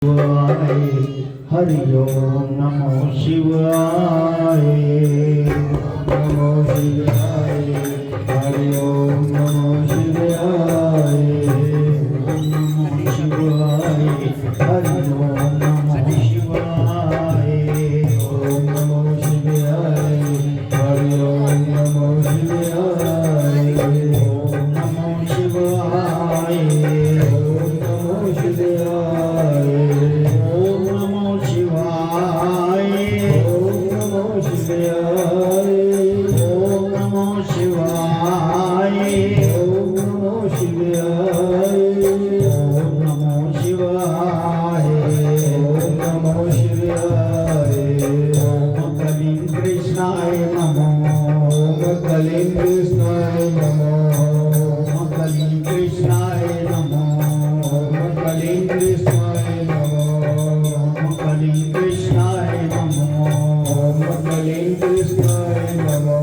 हरि ओम नमो शिवाय नमो शिवाय हरि ओम नमो शिवाय नमो शिवाय हरि ओम नमो शिवाय ओम नमो शिवाय हरि ओम नमो शिवाय ओम नमो शिवाय ओम नमो शिवाय ओम नमो शिवाय ओम नमो शिवाय ओम नमो शिवाय ओम नमो शिवाय ओम नमो शिवाय ओम नमो शिवाय ओम कलिं कृष्णाय नमो ओम कलिं कृष्णाय नमो ओम कलिं कृष्णाय नमो ओम कलिं कृष्णाय नमो ओम कलिं कृष्णाय नमो ओम कलिं कृष्णाय नमो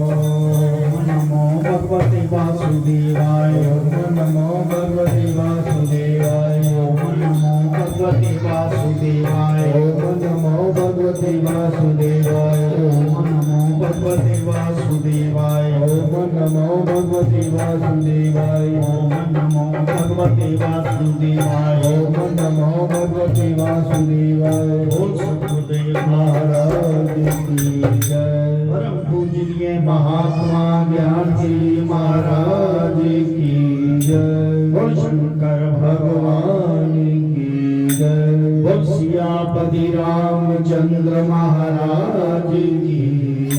नमो भगवते वासुदेवाय ओम नमो भगवते वासुदेवाय ओम नमो भगवते वासुदेवाय ओम नमो भगवते वासुदेवाय ओम नमो भगवते वासुदेवाय ओम नमो भगवते वासुदेवाय ओम नमो भगवते वासुदेवाय ओम नमो भगवते वासुदेवाय बोल सतगुरुदेव महाराज की जय। परम पूजनीय महात्मा ज्ञान श्री महाराज की जय। बोल शंकर भगवान की जय। बोल सियापति रामचंद्र महाराज की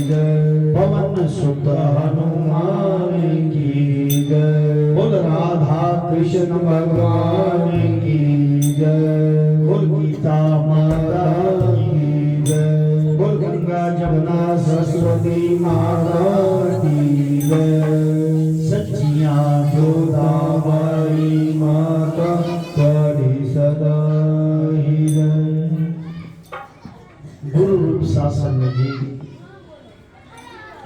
जय। पवन सुत हनुमान की जय। बोल राधा कृष्ण भगवान की जय। बोल गीता माता की जय। बोल गंगा जमुना सरस्वती माता की जय। सच्चियां गोदावरी माता करी सदा ही जय। गुरु रूप शासन में जी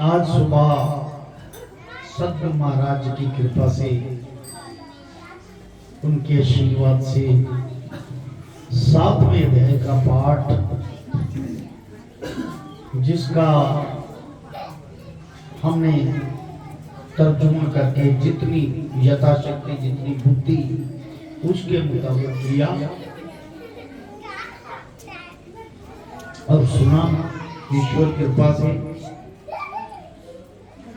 आज सुबह सतगुरु महाराज की कृपा से उनके आशीर्वाद से 7वें अध्याय का पाठ जिसका हमने तर्जुमा करके जितनी यथाशक्ति जितनी बुद्धि उसके मुताबिक किया और सुना ईश्वर कृपा से।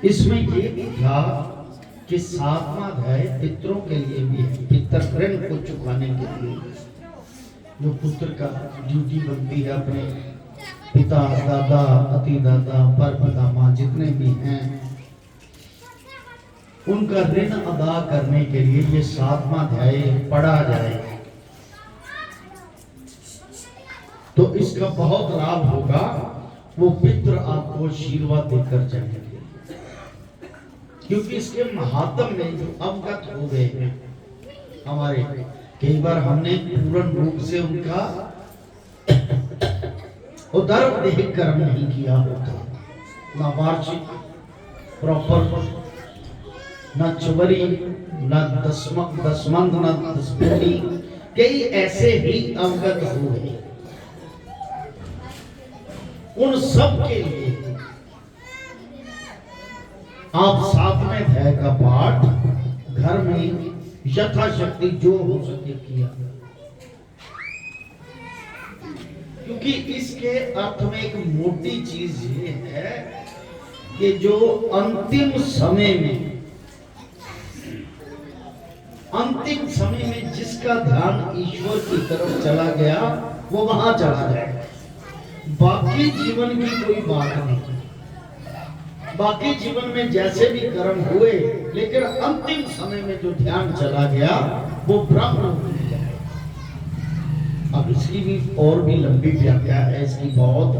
इसमें ये भी था कि 7वां अध्याय पितरों के लिए भी है, पितर ऋण को चुकाने के लिए जो पुत्र का ड्यूटी बनती है अपने पिता दादा अति दादा परपितामह जितने भी हैं उनका ऋण अदा करने के लिए ये 7वां अध्याय पढ़ा जाए तो इसका बहुत लाभ होगा। वो पितृ आपको आशीर्वाद देकर जाएंगे क्योंकि इसके महात्म में जो अवगत हो गए हैं हमारे, कई बार हमने पूर्ण रूप से उनका उदर देह कर्म नहीं किया होता, ना वार्षिक प्रॉपर, ना चुवरी, ना दसमंद, ना दसपूरी, कई ऐसे ही अवगत हुए। उन सब के लिए आप 7वें अध्याय का पाठ घर में यथाशक्ति जो हो सके किया, क्योंकि इसके अर्थ में एक मोटी चीज ये है कि जो अंतिम समय में जिसका ध्यान ईश्वर की तरफ चला गया वो वहां चला जाएगा। बाकी जीवन की कोई बात नहीं, बाकी जीवन में जैसे भी कर्म हुए लेकिन अंतिम समय में जो ध्यान चला गया वो ब्रह्म हो जाए। अब इसकी भी और भी लंबी व्याख्या है इसकी बहुत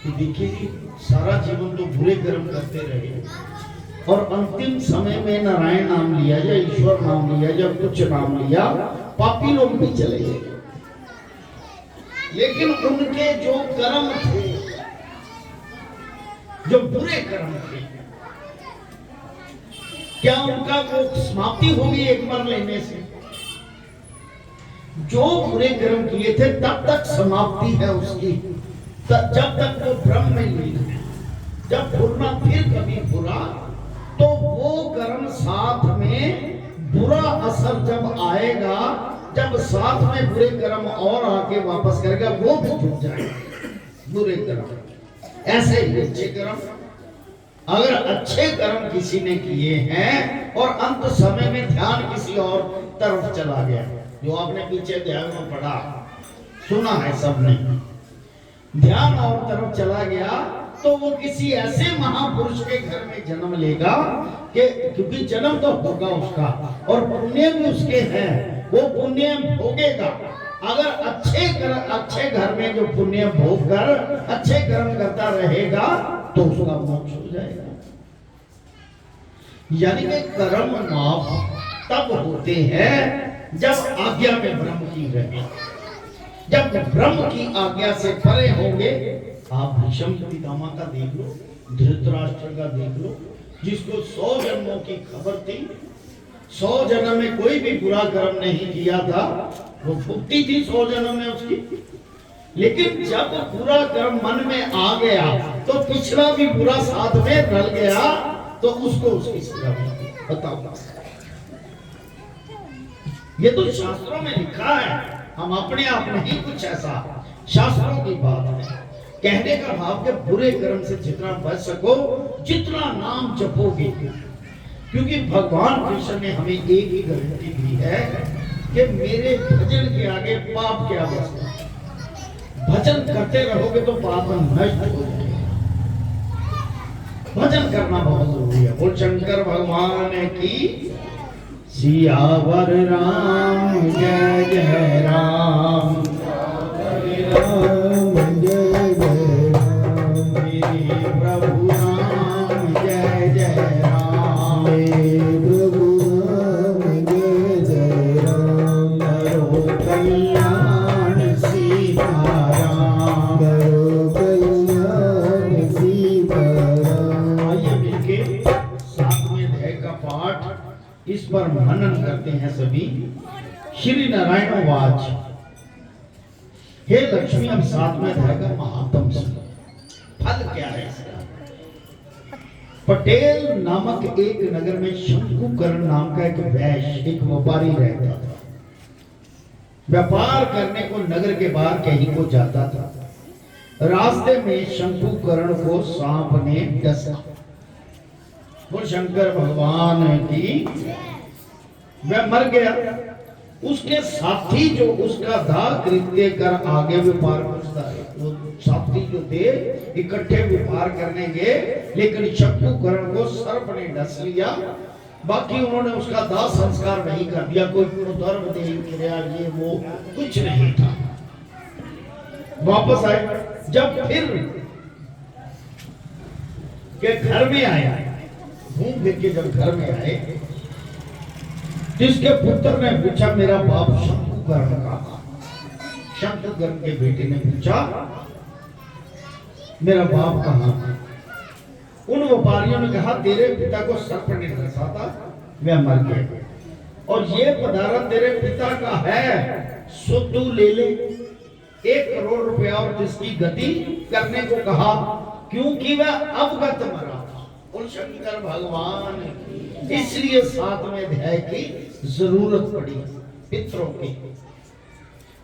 कि देखिए सारा जीवन तो बुरे कर्म करते रहे और अंतिम समय में नारायण नाम लिया या ईश्वर नाम लिया या कुछ नाम लिया, पापी लोग भी चले गए। लेकिन उनके जो कर्म थे, जो बुरे कर्म थे, क्या उनका वो समाप्ति होगी एक बार लेने से? जो बुरे कर्म किए थे तब तक समाप्ति है उसकी, जब तक वो ब्रह्म में लीन है। जब भूलना फिर कभी बुरा, तो वो कर्म साथ में बुरा असर जब आएगा, जब साथ में बुरे कर्म और आके वापस करेगा, वो भी छूट जाएगा बुरे कर्म। ऐसे ही अच्छे कर्म, अगर अच्छे कर्म किसी ने किए हैं और अंत समय में ध्यान किसी और तरफ चला गया, जो आपने पीछे ध्यान में पढ़ा सुना है सबने, ध्यान और तरफ चला गया, तो वो किसी ऐसे महापुरुष के घर में जन्म लेगा कि, क्योंकि जन्म तो होगा उसका और पुण्य भी उसके हैं, वो पुण्य भोगेगा। अगर अच्छे घर में जो पुण्य भोग कर अच्छे कर्म करता रहेगा तो उसका मोक्ष हो जाएगा। यानी कि कर्म माफ तब होते हैं जब आज्ञा में ब्रह्म की रहे। जब ब्रह्म की आज्ञा से परे होंगे, आप भीष्म पितामह का देख लो, धृतराष्ट्र का देख लो, जिसको 100 जन्मों की खबर थी, 100 जन्म में कोई भी बुरा कर्म नहीं किया था, वो भुगती थी 100 जन्म में उसकी। लेकिन जब बुरा कर्म मन में आ गया तो पिछला भी बुरा साथ में रल गया, तो उसको उसकी सजा मिली। बताओ, ये तो शास्त्रों में लिखा है, हम अपने आप नहीं, कुछ ऐसा शास्त्रों की बात है। कहने का भाव के बुरे कर्म से जितना बच सको, जितना नाम जपोगे, क्योंकि भगवान कृष्ण ने हमें एक ही गारंटी दी है कि मेरे भजन के आगे पाप क्या बचता। भजन करते रहोगे तो पाप नष्ट हो जाएगा। भजन करना बहुत जरूरी है। बोल शंकर भगवान की सियावर राम जय जय राम, राम जय जय राम, मेरे प्रभु राम जय जय राम, प्रभु राम जय जय राम, करो कल्याण सीताराम, करो कल्याण सीताराम। आइए मिलके सातवें अध्याय का पाठ इस पर मनन करते हैं सभी। श्री नारायण वाच, हे लक्ष्मी, अब सातवें अध्याय का महात्म सुनो। फल क्या है इसका? पटेल नामक एक नगर में शंकुकर्ण नाम का एक वैश्य, एक व्यापारी रहता था। व्यापार करने को नगर के बाहर कहीं को जाता था। रास्ते में शंकुकर्ण को सांप ने डसा। वो शंकर भगवान की, वह मर गया। उसके साथी जो उसका था कृत्य कर आगे व्यापार करता है, वो साथी जो थे इकट्ठे व्यापार करने गए, लेकिन शंकुकर्ण को सर्प ने डस लिया। बाकी उन्होंने उसका दाह संस्कार नहीं कर दिया, कोई धर्म नहीं किया, ये वो कुछ नहीं था। वापस आए, जब फिर के घर में आया, घूम फिर के जब घर में आए, जिसके पुत्र ने पूछा मेरा बाप शंकुकर्ण कहाँ? शंकुकर्ण के बेटे ने पूछा मेरा बाप कहाँ? उन व्यापारियों ने कहा तेरे पिता को सर्प ने डसा था, वह मर गए, और ये पदार्थ तेरे पिता का है, सो तू ले ले। 1 करोड़ रुपया और जिसकी गति करने को कहा, क्योंकि वह अवगत मरा था। उन शंकर भगवान, इसलिए 7वें अध्याय की जरूरत पड़ी पितरों की।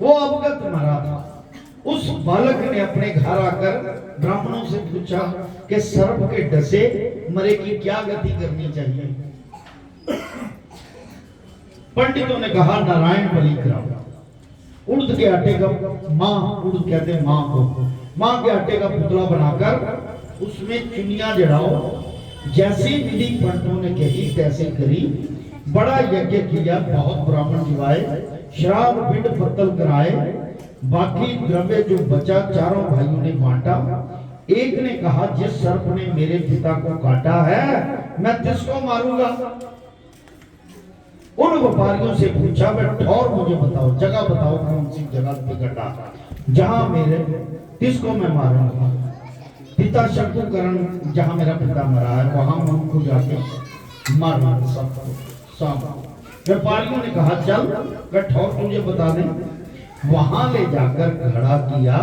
वो अवगत मरा था। उस बालक ने अपने घर आकर ब्राह्मणों से पूछा कि सर्प के डसे मरे की क्या गति करनी चाहिए। पंडितों ने कहा नारायण बलि कराओ। उड़द के आटे का, उड़द कहते हैं माँ को, माँ के आटे का पुतला बनाकर उसमें चुनिया जड़ाओ। जैसी विधि पंडितों ने कही तैसे करी। बड़ा यज्ञ किया, बहुत ब्राह्मण जिवाए, शराब पिंड पत्तल कराए। बाकी द्रव्य जो बचा चारों भाइयों ने बांटा। एक ने कहा जिस सर्प ने मेरे पिता को काटा है मैं किसको मारूंगा। उन व्यापारियों से पूछा मैं ठौर मुझे बताओ, जगह बताओ कौन सी जगह पे कटा, जहां मेरे किसको मैं मारूंगा। पिता शंकुकर्ण जहां मेरा पिता मरा है वहां मैं उनको जाके मारूंगा सबको। व्यापारियों ने कहा चल कठौर तुझे बता दें। वहां ले जाकर खड़ा किया,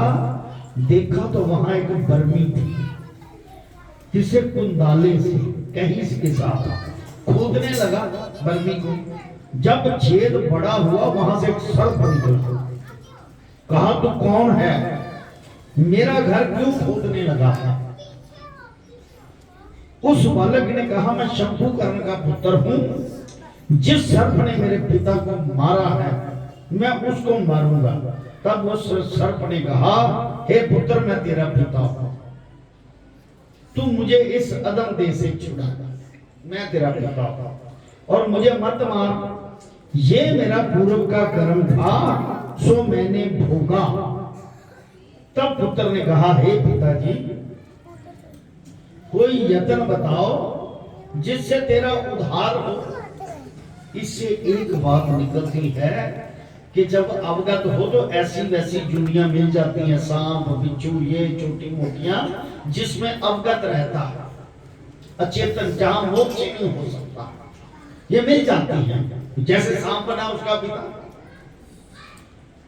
देखा तो वहां एक बर्मी थी, जिसे कुंदाले से कहीं के साथ खोदने लगा बर्मी को। जब छेद बड़ा हुआ वहां से एक सर्प निकला। कहा तू कौन है, मेरा घर क्यों खोदने लगा? उस बालक ने कहा मैं शंभुकर्ण का पुत्र हूं, जिस सर्प ने मेरे पिता को मारा है मैं उसको मारूंगा। तब उस सर्प ने कहा हे पुत्र मैं तेरा पिता हूं, तू मुझे इस अदम देह से छुड़ा, मैं तेरा पिता हूं और मुझे मत मार, ये मेरा पूर्व का कर्म था सो मैंने भोगा। तब पुत्र ने कहा हे पिताजी कोई यत्न बताओ जिससे तेरा उद्धार हो। इससे एक बात निकलती है कि जब अवगत हो तो ऐसी वैसी जुड़ियां मिल जाती हैं, सांप बिच्छू ये छोटी मोटियां, जिसमें अवगत रहता है, अचेतन जहां मोक्ष नहीं हो सकता, ये मिल जाती हैं। जैसे सांप बना उसका पिता।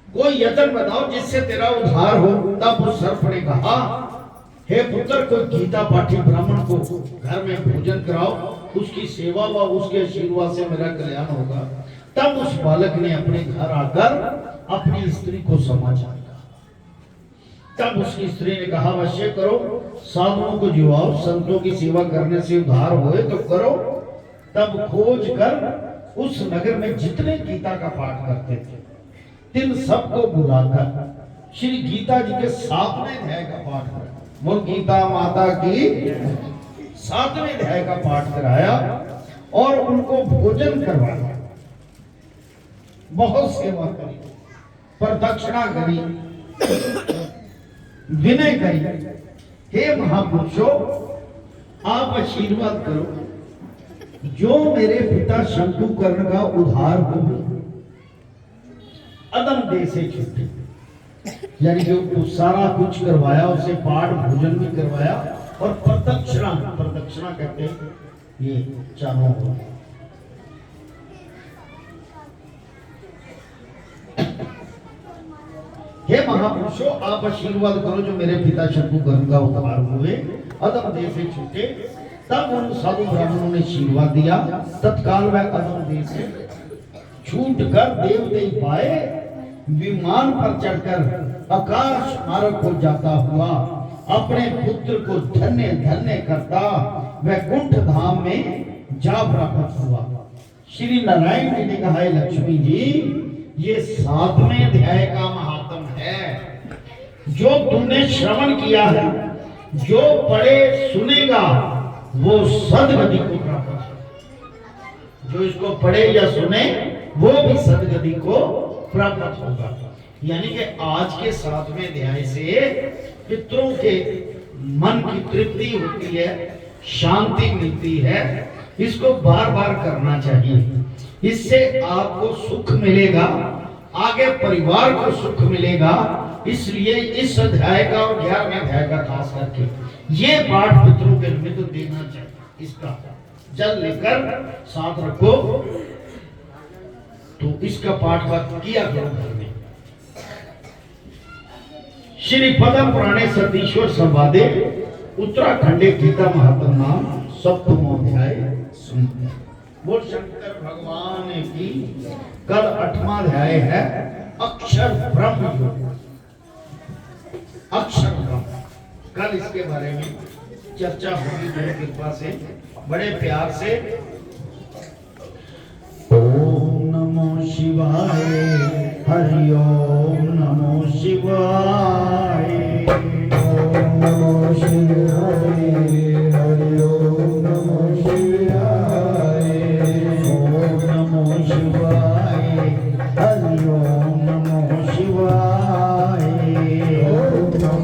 कोई यत्न बताओ जिससे तेरा उद्धार हो। तब उस सर्प ने कहा हे पुत्र कोई गीता पाठी ब्राह्मण को घर में भोजन कराओ, उसकी सेवा व उसके आशीर्वाद से मेरा कल्याण होगा। तब उस बालक ने अपने घर आकर अपनी स्त्री को समाचार। तब उसकी स्त्री ने कहा अवश्य करो, साधुओं को जिवाओ, संतों की सेवा करने से उद्धार होए तो करो। तब खोज कर उस नगर में जितने गीता का पाठ करते थे तिन सबको बुलाकर श्री गीता जी के 7वें अध्याय का पाठ कराया। वो गीता माता की 7वें अध्याय का पाठ कराया और उनको भोजन करवाया, बहुत सेवा करी, प्रदक्षिणा करी, विनय करी। हे महापुरुषों आप आशीर्वाद करो, जो मेरे पिता शंभुकर्ण का उद्धार हो, अदम देह से छूटे, यानी कि सारा कुछ करवाया, उसे पाठ भोजन भी करवाया और प्रदक्षिणा, प्रदक्षिणा कहते हैं ये चारों हो। हे महापुरुषों आप आशीर्वाद करो, जो मेरे पिता शंभुकर्ण का उद्धार हुए, अदम देह से छूटे। तब उन साधु ब्राह्मणों ने आशीर्वाद दिया। तत्काल वह अदम देह से छूट कर देवते पाए, विमान पर चढ़कर आकाश मार्ग को जाता हुआ अपने पुत्र को धन्य धन्य करता वैकुंठ धाम में जा प्राप्त हुआ। श्री नारायण जी ने कहा लक्ष्मी जी ये 7वें अध्याय का महात्म है, जो तुमने श्रवण किया है, जो पढ़े सुनेगा वो सदगति को प्राप्त है। जो इसको पढ़े या सुने वो भी सदगति को प्राप्त होगा। यानी कि आज के 7वें अध्याय से पितरों के मन की तृप्ति होती है, शांति मिलती है। इसको बार बार करना चाहिए, इससे आपको सुख मिलेगा, आगे परिवार को सुख मिलेगा। इसलिए इस अध्याय का और 11वें अध्याय का खास करके ये पाठ पितरों के निमित्त देना चाहिए। इसका जल लेकर साथ रखो, तो इसका पाठ किया गया घर में। श्री पद्म पुराणे सतीश्वर संवादे उत्तराखंडे गीता महात्म नाम 7वां अध्याय सुनते। बोल शंकर भगवान की। कल 8वां अध्याय है अक्षर ब्रह्म योग। अक्षर ब्रह्म, कल इसके बारे में चर्चा होगी मेरी कृपा से, बड़े प्यार से। ओम नमो शिवाय, हरि ओम नमो शिवाय।